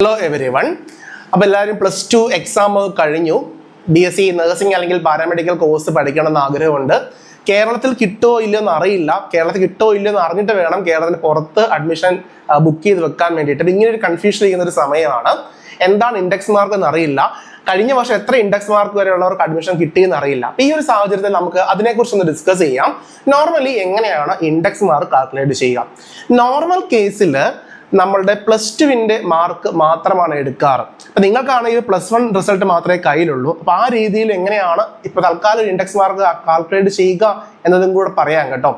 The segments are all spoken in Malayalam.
Hello every one. അപ്പോൾ എല്ലാവരും +2 എക്സാം കഴിഞ്ഞു. BSc നഴ്സിംഗ് അല്ലെങ്കിൽ പാരാമെഡിക്കൽ കോഴ്സ് പഠിക്കണം എന്ന് ആഗ്രഹമുണ്ട്. കേരളത്തിൽ കിട്ടുമോ ഇല്ലയോ എന്ന് അറിയില്ല. കേരളത്തിൽ കിട്ടുമോ ഇല്ലയോ എന്ന് അറിഞ്ഞിട്ട് വേണം കേരളത്തിന് പുറത്ത് അഡ്മിഷൻ ബുക്ക് ചെയ്ത് വെക്കാൻ വേണ്ടിയിട്ട്. ഇങ്ങനെ ഒരു കൺഫ്യൂഷൻ ചെയ്യുന്ന ഒരു സമയമാണ്. എന്താണ് ഇൻഡെക്സ് മാർക്ക് എന്ന് അറിയില്ല. കഴിഞ്ഞ വർഷം എത്ര ഇൻഡെക്സ് മാർക്ക് വരെയുള്ളവർക്ക് അഡ്മിഷൻ കിട്ടിയെന്ന് അറിയില്ല. അപ്പോൾ ഈ ഒരു സാഹചര്യത്തിൽ നമുക്ക് അതിനെക്കുറിച്ചൊന്ന് ഡിസ്കസ് ചെയ്യാം. നോർമലി എങ്ങനെയാണ് ഇൻഡെക്സ് മാർക്ക് കാൽക്കുലേറ്റ് ചെയ്യുക? നോർമൽ കേസിൽ നമ്മളുടെ +2 മാർക്ക് മാത്രമാണ് എടുക്കാറ്. അപ്പം നിങ്ങൾക്കാണെങ്കിൽ +1 റിസൾട്ട് മാത്രമേ കയ്യിലുള്ളൂ. അപ്പോൾ ആ രീതിയിൽ എങ്ങനെയാണ് ഇപ്പോൾ തൽക്കാലം ഇൻഡെക്സ് മാർക്ക് കാൽക്കുലേറ്റ് ചെയ്യുക എന്നതും കൂടെ പറയാം കേട്ടോ.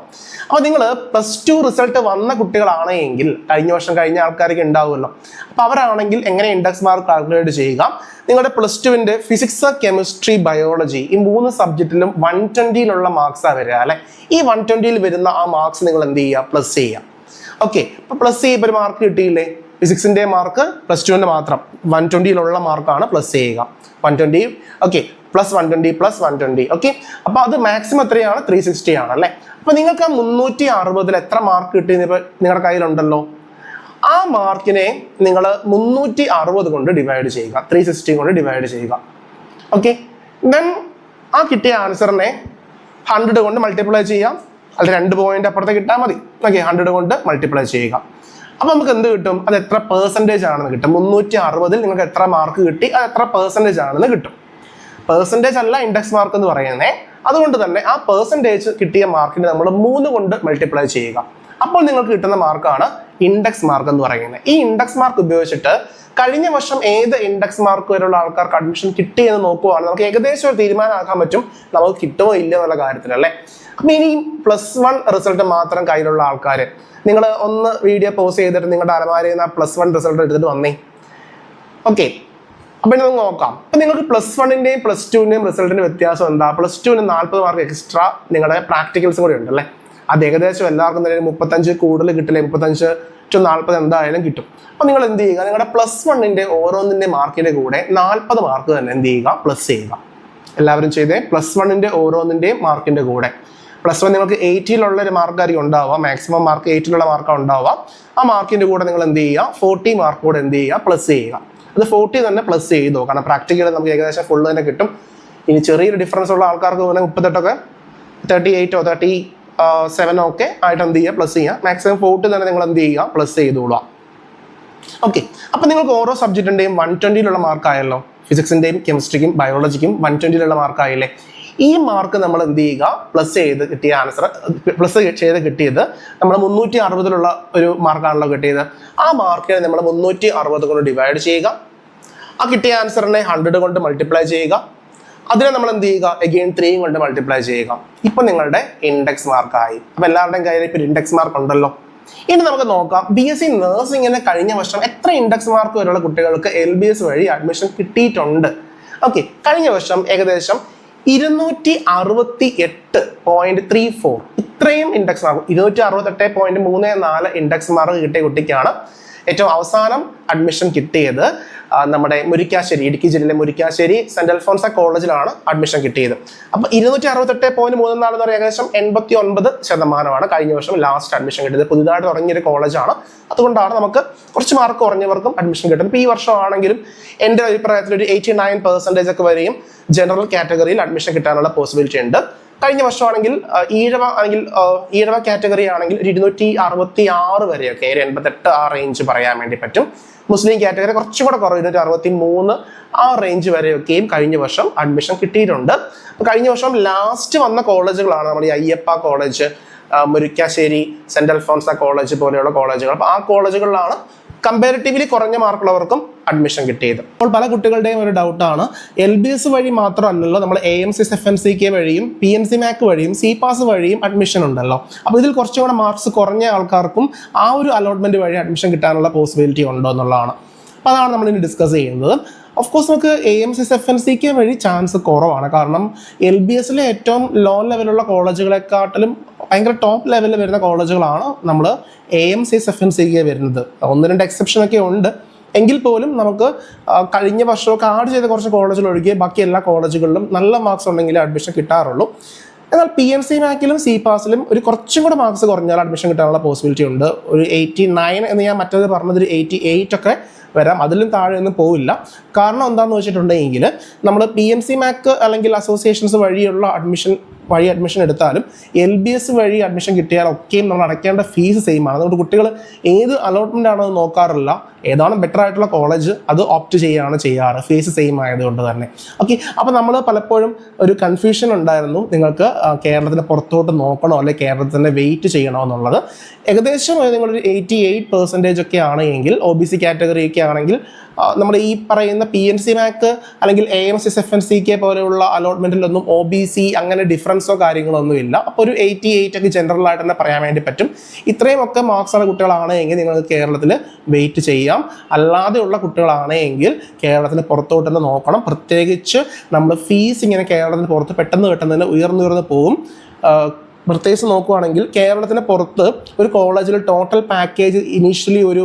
അപ്പോൾ നിങ്ങൾ +2 റിസൾട്ട് വന്ന കുട്ടികളാണെങ്കിൽ, കഴിഞ്ഞ വർഷം കഴിഞ്ഞ ആൾക്കാർക്ക് ഉണ്ടാവുമല്ലോ, അപ്പോൾ അവരാണെങ്കിൽ എങ്ങനെ ഇൻഡെക്സ് മാർക്ക് കാൽക്കുലേറ്റ് ചെയ്യുക? നിങ്ങളുടെ +2 ഫിസിക്സ്, കെമിസ്ട്രി, ബയോളജി ഈ 3 സബ്ജക്റ്റിലും 120 മാർക്സാണ് വരിക അല്ലെ. ഈ 120 വരുന്ന ആ മാർക്സ് നിങ്ങൾ എന്ത് ചെയ്യുക? പ്ലസ് ചെയ്യുക. ഓക്കെ, അപ്പൊ പ്ലസ് ചെയ്യുമ്പോൾ ഒരു മാർക്ക് കിട്ടിയില്ലേ? ഫിസിക്സിന്റെ മാർക്ക് +2 മാത്രം 120 മാർക്കാണ് പ്ലസ് ചെയ്യുക. 120 ഓക്കെ, +120 ഓക്കെ. അപ്പൊ അത് മാക്സിമം എത്രയാണ്? 360 ആണ് അല്ലെ. അപ്പൊ നിങ്ങൾക്ക് 360 എത്ര മാർക്ക് കിട്ടിയെന്ന് നിങ്ങളുടെ കയ്യിലുണ്ടല്ലോ. ആ മാർക്കിനെ നിങ്ങൾ 360 കൊണ്ട് ഡിവൈഡ് ചെയ്യുക, 360 കൊണ്ട് ഡിവൈഡ് ചെയ്യുക. ഓക്കെ, ദെൻ ആ കിട്ടിയ ആൻസറിനെ 100 കൊണ്ട് മൾട്ടിപ്ലൈ ചെയ്യാം. അത് 2 പോയിന്റ് അപ്പുറത്തെ കിട്ടാൻ മതി. ഓക്കെ, 100 കൊണ്ട് മൾട്ടിപ്ലൈ ചെയ്യുക. അപ്പൊ നമുക്ക് എന്ത് കിട്ടും? അത് എത്ര പെർസെൻറ്റേജ് ആണെന്ന് കിട്ടും. 360 നിങ്ങൾക്ക് എത്ര മാർക്ക് കിട്ടി, അത് എത്ര പെർസെൻറ്റേജ് ആണെന്ന് കിട്ടും. പെർസെൻറ്റേജ് അല്ല ഇൻഡെക്സ് മാർക്ക് എന്ന് പറയുന്നത്. അതുകൊണ്ട് തന്നെ ആ പെർസെൻറ്റേജ് കിട്ടിയ മാർക്കിനെ നമ്മൾ 3 കൊണ്ട് മൾട്ടിപ്ലൈ ചെയ്യുക. അപ്പോൾ നിങ്ങൾക്ക് കിട്ടുന്ന മാർക്കാണ് ഇൻഡെക്സ് മാർക്ക് എന്ന് പറയുന്നത്. ഈ ഇൻഡെക്സ് മാർക്ക് ഉപയോഗിച്ചിട്ട് കഴിഞ്ഞ വർഷം ഏത് ഇൻഡെക്സ് മാർക്ക് വരെയുള്ള ആൾക്കാർക്ക് അഡ്മിഷൻ കിട്ടി എന്ന് നോക്കുവാണെങ്കിൽ നമുക്ക് ഏകദേശം ഒരു തീരുമാനമാക്കാൻ പറ്റും നമുക്ക് കിട്ടുമോ ഇല്ല എന്നുള്ള കാര്യത്തിൽ അല്ലേ. അപ്പം ഇനി +1 റിസൾട്ട് മാത്രം കയ്യിലുള്ള ആൾക്കാർ, നിങ്ങൾ ഒന്ന് വീഡിയോ പോസ് ചെയ്തിട്ട് നിങ്ങളുടെ അലമാരയിൽ നിന്ന് +1 റിസൾട്ട് എടുത്തിട്ട് വന്നേ. ഓക്കെ, അപ്പം നമുക്ക് നോക്കാം. അപ്പം നിങ്ങൾക്ക് +1 +2 റിസൾട്ടിന്റെ വ്യത്യാസം എന്താ? +2 40 മാർക്ക് എക്സ്ട്രാ നിങ്ങളുടെ പ്രാക്ടിക്കൽസും കൂടി ഉണ്ടല്ലേ. അത് ഏകദേശം എല്ലാവർക്കും തന്നെ 35 കൂടുതൽ കിട്ടില്ലേ. 35 to 40 എന്തായാലും കിട്ടും. അപ്പം നിങ്ങൾ എന്ത് ചെയ്യുക? നിങ്ങളുടെ +1 ഓരോന്നിന്റെ മാർക്കിന്റെ കൂടെ 40 മാർക്ക് തന്നെ എന്ത് ചെയ്യുക? പ്ലസ് ചെയ്യുക. എല്ലാവരും ചെയ്തേ. +1 ഓരോന്നിന്റെയും മാർക്കിന്റെ കൂടെ +1 നിങ്ങൾക്ക് 80 ഒരു മാർക്കായിരിക്കും ഉണ്ടാവുക. മാക്സിമം മാർക്ക് 80 മാർക്കാണ് ഉണ്ടാവുക. ആ മാർക്കിന്റെ കൂടെ നിങ്ങൾ എന്ത് ചെയ്യുക? 40 മാർക്ക് കൂടെ എന്ത് ചെയ്യുക? പ്ലസ് ചെയ്യുക. അത് 40 തന്നെ പ്ലസ് ചെയ്തോ, കാരണം പ്രാക്ടിക്കൽ നമുക്ക് ഏകദേശം ഫുള്ള് തന്നെ കിട്ടും. ഇനി ചെറിയൊരു ഡിഫറൻസ് ഉള്ള ആൾക്കാർക്ക് 38 38 37 ഒക്കെ ആയിട്ട് എന്ത് ചെയ്യുക? പ്ലസ് ചെയ്യുക. മാക്സിമം 40 തന്നെ നിങ്ങൾ എന്ത് ചെയ്യുക? പ്ലസ് ചെയ്തോളാം. ഓക്കെ, അപ്പം നിങ്ങൾക്ക് ഓരോ സബ്ജക്റ്റിന്റെയും 120 മാർക്കായല്ലോ. ഫിസിക്സിന്റെയും കെമിസ്ട്രിക്കും ബയോളജിക്കും 120 മാർക്കായില്ലേ. ഈ മാർക്ക് നമ്മൾ എന്ത് ചെയ്യുക? പ്ലസ് ചെയ്ത് കിട്ടിയ ആൻസർ, പ്ലസ് ചെയ്ത് കിട്ടിയത് നമ്മൾ 360 ഒരു മാർക്കാണല്ലോ കിട്ടിയത്. ആ മാർക്കിനെ നമ്മൾ 360 കൊണ്ട് ഡിവൈഡ് ചെയ്യുക. ആ കിട്ടിയ ആൻസറിനെ 100 കൊണ്ട് മൾട്ടിപ്ലൈ ചെയ്യുക. അതിനെ നമ്മൾ എന്ത് ചെയ്യുക? അഗെയിൻ 3 കൊണ്ട് മൾട്ടിപ്ലൈ ചെയ്യുക. ഇപ്പൊ നിങ്ങളുടെ ഇൻഡെക്സ് മാർക്കായി. അപ്പൊ എല്ലാവരുടെയും കയ്യിൽ ഇപ്പൊ ഇൻഡെക്സ് മാർക്ക് ഉണ്ടല്ലോ. ഇനി നമുക്ക് നോക്കാം, BSc നഴ്സിംഗിന് കഴിഞ്ഞ വർഷം എത്ര ഇൻഡെക്സ് മാർക്ക് വരെയുള്ള കുട്ടികൾക്ക് LBS വഴി അഡ്മിഷൻ കിട്ടിയിട്ടുണ്ട്. ഓക്കെ, കഴിഞ്ഞ വർഷം ഏകദേശം 268.34 ഇത്രയും ഇൻഡെക്സ് മാർക്ക്, 268.34 ഇൻഡെക്സ് മാർക്ക് കിട്ടിയ കുട്ടിക്കാണ് ഏറ്റവും അവസാനം അഡ്മിഷൻ കിട്ടിയത്. നമ്മുടെ മുരിക്കാശ്ശേരി, ഇടുക്കി ജില്ലയിലെ മുരിക്കാശ്ശേരി സെന്റ് അൽഫോൺസ കോളേജിലാണ് അഡ്മിഷൻ കിട്ടിയത്. അപ്പൊ 268.34 എന്ന് പറയുന്നത് ഏകദേശം 89% കഴിഞ്ഞ വർഷം ലാസ്റ്റ് അഡ്മിഷൻ കിട്ടിയത്. പുതുതായിട്ട് തുടങ്ങിയൊരു കോളേജാണ്. അതുകൊണ്ടാണ് നമുക്ക് കുറച്ച് മാർക്ക് കുറഞ്ഞവർക്കും അഡ്മിഷൻ കിട്ടുന്നത്. ഇപ്പൊ ഈ വർഷം ആണെങ്കിലും എൻ്റെ അഭിപ്രായത്തിൽ ഒരു 89% ഒക്കെ വരെയും ജനറൽ കാറ്റഗറിയിൽ അഡ്മിഷൻ കിട്ടാനുള്ള പോസിബിലിറ്റി ഉണ്ട്. കഴിഞ്ഞ വർഷമാണെങ്കിൽ ഈഴവ കാറ്റഗറി ആണെങ്കിൽ 266 വരെയൊക്കെ, 88 ആ റേഞ്ച് പറയാൻ വേണ്ടി പറ്റും. മുസ്ലിം കാറ്റഗറി കുറച്ചും കൂടെ കുറവ്, 263 ആ റേഞ്ച് വരെയൊക്കെയും കഴിഞ്ഞ വർഷം അഡ്മിഷൻ കിട്ടിയിട്ടുണ്ട്. കഴിഞ്ഞ വർഷം ലാസ്റ്റ് വന്ന കോളേജുകളാണ് നമ്മൾ ഈ Ayyappa college, Murickassery saint Alphonsa college പോലെയുള്ള കോളേജുകൾ. അപ്പോൾ ആ കോളേജുകളിലാണ് കമ്പാരിറ്റീവ്ലി കുറഞ്ഞ മാർക്കുള്ളവർക്കും അഡ്മിഷൻ കിട്ടിയത്. അപ്പോൾ പല കുട്ടികളുടെയും ഒരു ഡൗട്ടാണ്, LBS വഴി മാത്രമല്ലല്ലോ, നമ്മൾ AMCS FNCK വഴിയും PNC MAC വഴിയും CPAS വഴിയും അഡ്മിഷൻ ഉണ്ടല്ലോ. അപ്പോൾ ഇതിൽ കുറച്ചും കൂടെ മാർക്സ് കുറഞ്ഞ ആൾക്കാർക്കും ആ ഒരു അലോട്ട്മെന്റ് വഴി അഡ്മിഷൻ കിട്ടാനുള്ള പോസിബിലിറ്റി ഉണ്ടോ എന്നുള്ളതാണ്. അപ്പോൾ അതാണ് നമ്മൾ ഇനി ഡിസ്കസ് ചെയ്യുന്നത്. ഓഫ് കോഴ്സ് നമുക്ക് AMCS FNCK വഴി ചാൻസ് കുറവാണ്. കാരണം LBSലെ ഏറ്റവും ലോ ലെവലുള്ള കോളേജുകളെക്കാട്ടിലും ഭയങ്കര ടോപ്പ് ലെവലിൽ വരുന്ന കോളേജുകളാണ് നമ്മൾ AMCS FNCK വരുന്നത്. 1-2 എക്സെപ്ഷനൊക്കെ ഉണ്ട്. എങ്കിൽ പോലും നമുക്ക് കഴിഞ്ഞ വർഷമൊക്കെ ആഡ് ചെയ്ത കുറച്ച് കോളേജുകൾ ഒഴികെ ബാക്കി എല്ലാ കോളേജുകളിലും നല്ല മാർക്സ് ഉണ്ടെങ്കിൽ അഡ്മിഷൻ കിട്ടാറുള്ളൂ. എന്നാൽ PNC MACലും CPASലും ഒരു കുറച്ചും കൂടെ മാർക്സ് കുറഞ്ഞാൽ അഡ്മിഷൻ കിട്ടാനുള്ള പോസിബിലിറ്റി ഉണ്ട്. ഒരു 89 എന്ന് ഞാൻ മറ്റേത് പറഞ്ഞത്, ഒരു 88 ഒക്കെ വരാം, അതിലും താഴെ ഒന്നും പോവില്ല. കാരണം എന്താണെന്ന് വെച്ചിട്ടുണ്ടെങ്കിൽ നമ്മൾ PMC MAC അല്ലെങ്കിൽ അസോസിയേഷൻസ് വഴിയുള്ള അഡ്മിഷൻ എടുത്താലും LBS വഴി അഡ്മിഷൻ കിട്ടിയാലൊക്കെയും നമ്മൾ അടയ്ക്കേണ്ട ഫീസ് സെയിം ആണ്. അതുകൊണ്ട് കുട്ടികൾ ഏത് അലോട്ട്മെൻ്റ് ആണോ എന്ന് നോക്കാറില്ല, ഏതാണ് ബെറ്റർ ആയിട്ടുള്ള കോളേജ് അത് ഓപ്റ്റ് ചെയ്യുകയാണ് ചെയ്യാറ്, ഫീസ് സെയിം ആയതുകൊണ്ട് തന്നെ. ഓക്കെ, അപ്പോൾ നമ്മൾ പലപ്പോഴും ഒരു കൺഫ്യൂഷൻ ഉണ്ടായിരുന്നു, നിങ്ങൾക്ക് കേരളത്തിന് പുറത്തോട്ട് നോക്കണോ അല്ലെങ്കിൽ കേരളത്തിൽ തന്നെ വെയിറ്റ് ചെയ്യണോ എന്നുള്ളത്. ഏകദേശം നിങ്ങളൊരു 88% ഒക്കെ ആണെങ്കിൽ, OBC കാറ്റഗറി ഒക്കെ ആണെങ്കിൽ, നമ്മുടെ ഈ പറയുന്ന PMC MAC അല്ലെങ്കിൽ AMS SFNCK പോലെയുള്ള അലോട്ട്മെൻറ്റിലൊന്നും OBC അങ്ങനെ ഡിഫറൻസോ കാര്യങ്ങളോ ഒന്നും ഇല്ല. അപ്പോൾ ഒരു 88 ഒക്കെ ജനറൽ ആയിട്ട് തന്നെ പറയാൻ വേണ്ടി പറ്റും. ഇത്രയുമൊക്കെ മാർക്സുള്ള കുട്ടികളാണെങ്കിൽ നിങ്ങൾക്ക് കേരളത്തിൽ വെയിറ്റ് ചെയ്യാം. അല്ലാതെയുള്ള കുട്ടികളാണെങ്കിൽ കേരളത്തിന് പുറത്തോട്ട് തന്നെ നോക്കണം. പ്രത്യേകിച്ച് നമ്മൾ ഫീസ് ഇങ്ങനെ കേരളത്തിന് പുറത്ത് പെട്ടെന്ന് തന്നെ ഉയർന്നു പോകും. പ്രത്യേകിച്ച് നോക്കുകയാണെങ്കിൽ കേരളത്തിന് പുറത്ത് ഒരു കോളേജിൽ ടോട്ടൽ പാക്കേജ് ഇനീഷ്യലി ഒരു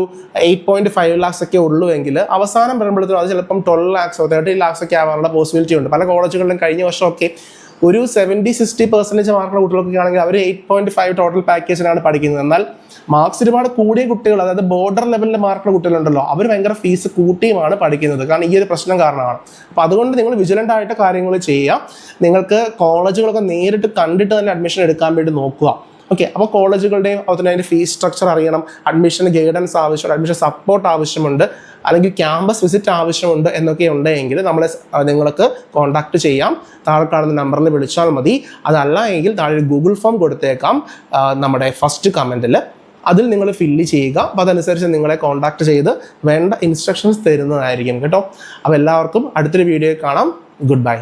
8.5 lakhs ഒക്കെ ഉള്ളൂ എങ്കിൽ അവസാനം വരുമ്പോഴത്തേക്കും അത് ചിലപ്പം 12 lakhs 30 lakhs ഒക്കെ ആവാനുള്ള പോസിബിലിറ്റി ഉണ്ട്. പല കോളേജുകളിലും കഴിഞ്ഞ വർഷമൊക്കെ ഒരു 70-60% മാർക്കുള്ള കുട്ടികളൊക്കെ ആണെങ്കിൽ അവർ 8.5 ടോട്ടൽ പാക്കേജിനാണ് പഠിക്കുന്നത്. എന്നാൽ മാർക്സ് ഒരുപാട് കൂടിയ കുട്ടികൾ, അതായത് ബോർഡർ ലെവലിലെ മാർക്കുള്ള കുട്ടികളുണ്ടല്ലോ, അവർ ഭയങ്കര ഫീസ് കൂട്ടിയുമാണ് പഠിക്കുന്നത്. കാരണം ഈ ഒരു പ്രശ്നം കാരണമാണ്. അപ്പോൾ അതുകൊണ്ട് നിങ്ങൾ വിജിലൻ്റ് ആയിട്ട് കാര്യങ്ങൾ ചെയ്യുക. നിങ്ങൾക്ക് കോളേജുകളൊക്കെ നേരിട്ട് കണ്ടിട്ട് തന്നെ അഡ്മിഷൻ എടുക്കാൻ വേണ്ടി നോക്കുക. ഓക്കെ, അപ്പോൾ കോളേജുകളുടെയും അതുപോലെ അതിൻ്റെ ഫീസ് സ്ട്രക്ചർ അറിയണം, അഡ്മിഷന് ഗൈഡൻസ് ആവശ്യമുണ്ട്, അഡ്മിഷൻ സപ്പോർട്ട് ആവശ്യമുണ്ട്, അല്ലെങ്കിൽ ക്യാമ്പസ് വിസിറ്റ് ആവശ്യമുണ്ട് എന്നൊക്കെ ഉണ്ടെങ്കിൽ നിങ്ങൾക്ക് കോൺടാക്ട് ചെയ്യാം. താഴെ കാണുന്ന നമ്പറിൽ വിളിച്ചാൽ മതി. അതല്ല എങ്കിൽ താഴെ ഗൂഗിൾ ഫോം കൊടുത്തേക്കാം നമ്മുടെ ഫസ്റ്റ് കമൻറ്റിൽ. അതിൽ നിങ്ങൾ ഫില്ല് ചെയ്യുക. അപ്പോൾ അതനുസരിച്ച് നിങ്ങളെ കോൺടാക്ട് ചെയ്ത് വേണ്ട ഇൻസ്ട്രക്ഷൻസ് തരുന്നതായിരിക്കും കേട്ടോ. അപ്പോൾ എല്ലാവർക്കും അടുത്തൊരു വീഡിയോയിൽ കാണാം. Good bye.